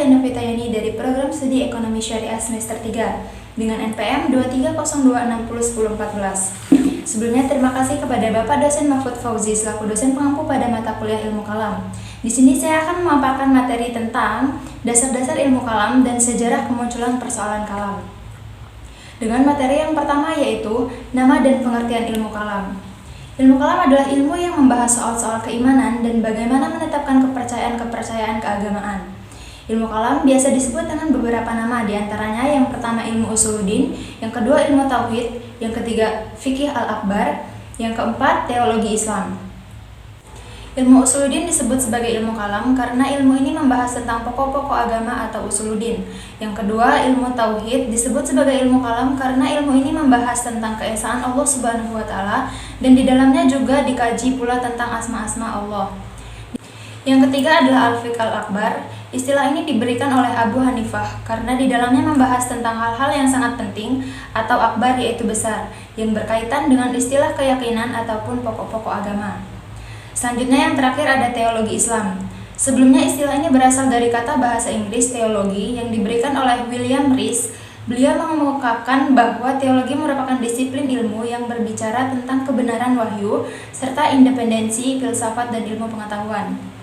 saya Novita Yani dari Program Studi Ekonomi Syariah semester 3 dengan NPM 230261014. Sebelumnya terima kasih kepada Bapak Dosen Mahfud Fauzi selaku dosen pengampu pada mata kuliah Ilmu Kalam. Di sini saya akan memaparkan materi tentang dasar-dasar ilmu kalam dan sejarah kemunculan persoalan kalam. Dengan materi yang pertama yaitu nama dan pengertian ilmu kalam. Ilmu kalam adalah ilmu yang membahas soal-soal keimanan dan bagaimana menetapkan kepercayaan-kepercayaan keagamaan. Ilmu kalam biasa disebut dengan beberapa nama, diantaranya yang pertama ilmu usuluddin, yang kedua ilmu tauhid, yang ketiga fikih al-akbar, yang keempat teologi Islam. Ilmu usuluddin disebut sebagai ilmu kalam karena ilmu ini membahas tentang pokok-pokok agama atau usuluddin. Yang kedua, ilmu tauhid disebut sebagai ilmu kalam karena ilmu ini membahas tentang keesaan Allah Subhanahu wa taala dan di dalamnya juga dikaji pula tentang asma-asma Allah. Yang ketiga adalah al-fiqh al-akbar. Istilah ini diberikan oleh Abu Hanifah karena di dalamnya membahas tentang hal-hal yang sangat penting atau akbar yaitu besar yang berkaitan dengan istilah keyakinan ataupun pokok-pokok agama. Selanjutnya yang terakhir ada teologi Islam. Sebelumnya istilah ini berasal dari kata bahasa Inggris teologi yang diberikan oleh William Rees. Beliau mengungkapkan bahwa teologi merupakan disiplin ilmu yang berbicara tentang kebenaran wahyu serta independensi filsafat dan ilmu pengetahuan.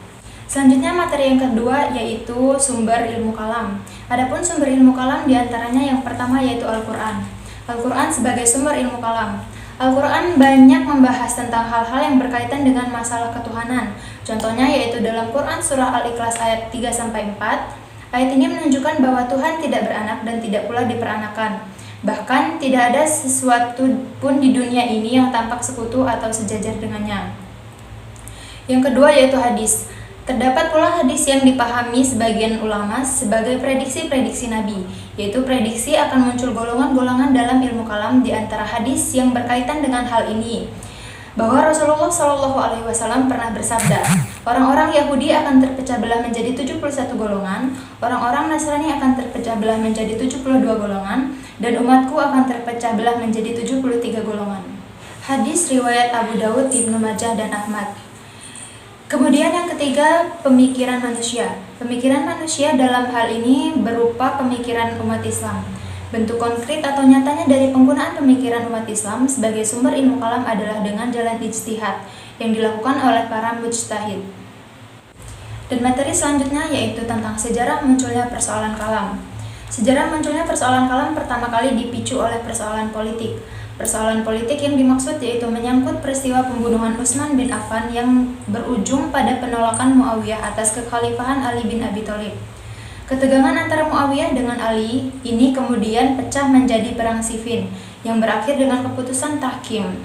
Selanjutnya materi yang kedua yaitu sumber ilmu kalam. Adapun sumber ilmu kalam diantaranya yang pertama yaitu Al-Quran. Al-Quran sebagai sumber ilmu kalam. Al-Quran banyak membahas tentang hal-hal yang berkaitan dengan masalah ketuhanan. Contohnya yaitu dalam Quran surah Al-Ikhlas ayat 3-4. Ayat ini menunjukkan bahwa Tuhan tidak beranak dan tidak pula diperanakan. Bahkan tidak ada sesuatu pun di dunia ini yang tampak sekutu atau sejajar dengannya. Yang kedua yaitu hadis. Terdapat pula hadis yang dipahami sebagian ulama sebagai prediksi-prediksi Nabi, yaitu prediksi akan muncul golongan-golongan dalam ilmu kalam di antara hadis yang berkaitan dengan hal ini. Bahwa Rasulullah SAW pernah bersabda, orang-orang Yahudi akan terpecah belah menjadi 71 golongan, orang-orang Nasrani akan terpecah belah menjadi 72 golongan, dan umatku akan terpecah belah menjadi 73 golongan. Hadis riwayat Abu Dawud, Ibnu Majah, dan Ahmad. Kemudian yang ketiga, pemikiran manusia. Pemikiran manusia dalam hal ini berupa pemikiran umat Islam. Bentuk konkret atau nyatanya dari penggunaan pemikiran umat Islam sebagai sumber ilmu kalam adalah dengan jalan ijtihad yang dilakukan oleh para mujtahid. Dan materi selanjutnya yaitu tentang sejarah munculnya persoalan kalam. Sejarah munculnya persoalan kalam pertama kali dipicu oleh persoalan politik. Persoalan politik yang dimaksud yaitu menyangkut peristiwa pembunuhan Utsman bin Affan yang berujung pada penolakan Muawiyah atas kekhalifahan Ali bin Abi Thalib. Ketegangan antara Muawiyah dengan Ali ini kemudian pecah menjadi perang Siffin yang berakhir dengan keputusan tahkim.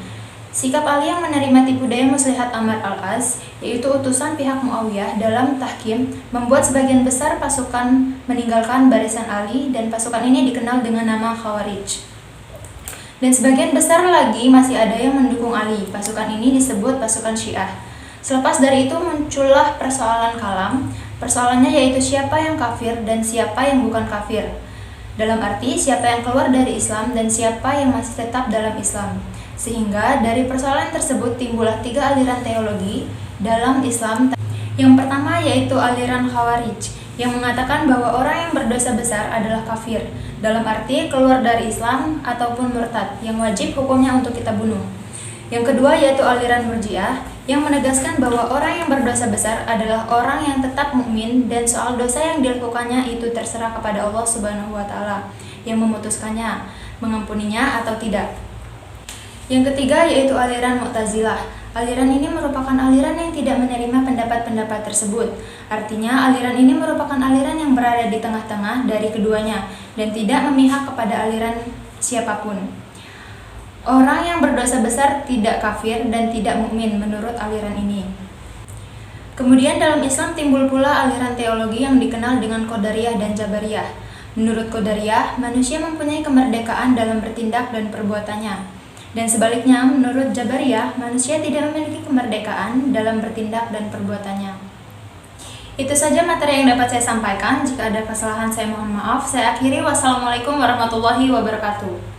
Sikap Ali yang menerima tipu daya Muslihat Amr al-As, yaitu utusan pihak Muawiyah dalam tahkim, membuat sebagian besar pasukan meninggalkan barisan Ali dan pasukan ini dikenal dengan nama Khawarij. Dan sebagian besar lagi masih ada yang mendukung Ali. Pasukan ini disebut pasukan Syiah. Selepas dari itu muncullah persoalan kalam. Persoalannya yaitu siapa yang kafir dan siapa yang bukan kafir. Dalam arti siapa yang keluar dari Islam dan siapa yang masih tetap dalam Islam. Sehingga dari persoalan tersebut timbullah 3 aliran teologi dalam Islam. Yang pertama yaitu aliran Khawarij yang mengatakan bahwa orang yang berdosa besar adalah kafir, dalam arti keluar dari Islam ataupun murtad, yang wajib hukumnya untuk kita bunuh. Yang kedua yaitu aliran Murji'ah yang menegaskan bahwa orang yang berdosa besar adalah orang yang tetap mukmin dan soal dosa yang dilakukannya itu terserah kepada Allah Subhanahu wa taala yang memutuskannya, mengampuninya atau tidak. Yang ketiga yaitu aliran Mu'tazilah. Aliran ini merupakan aliran yang tidak menerima pendapat-pendapat tersebut. Artinya, aliran ini merupakan aliran yang berada di tengah-tengah dari keduanya dan tidak memihak kepada aliran siapapun. Orang yang berdosa besar tidak kafir dan tidak mukmin menurut aliran ini. Kemudian dalam Islam timbul pula aliran teologi yang dikenal dengan Qadariyah dan Jabariyah. Menurut Qadariyah, manusia mempunyai kemerdekaan dalam bertindak dan perbuatannya. Dan sebaliknya, menurut Jabariyah, manusia tidak memiliki kemerdekaan dalam bertindak dan perbuatannya. Itu saja materi yang dapat saya sampaikan. Jika ada kesalahan, saya mohon maaf. Saya akhiri. Wassalamualaikum warahmatullahi wabarakatuh.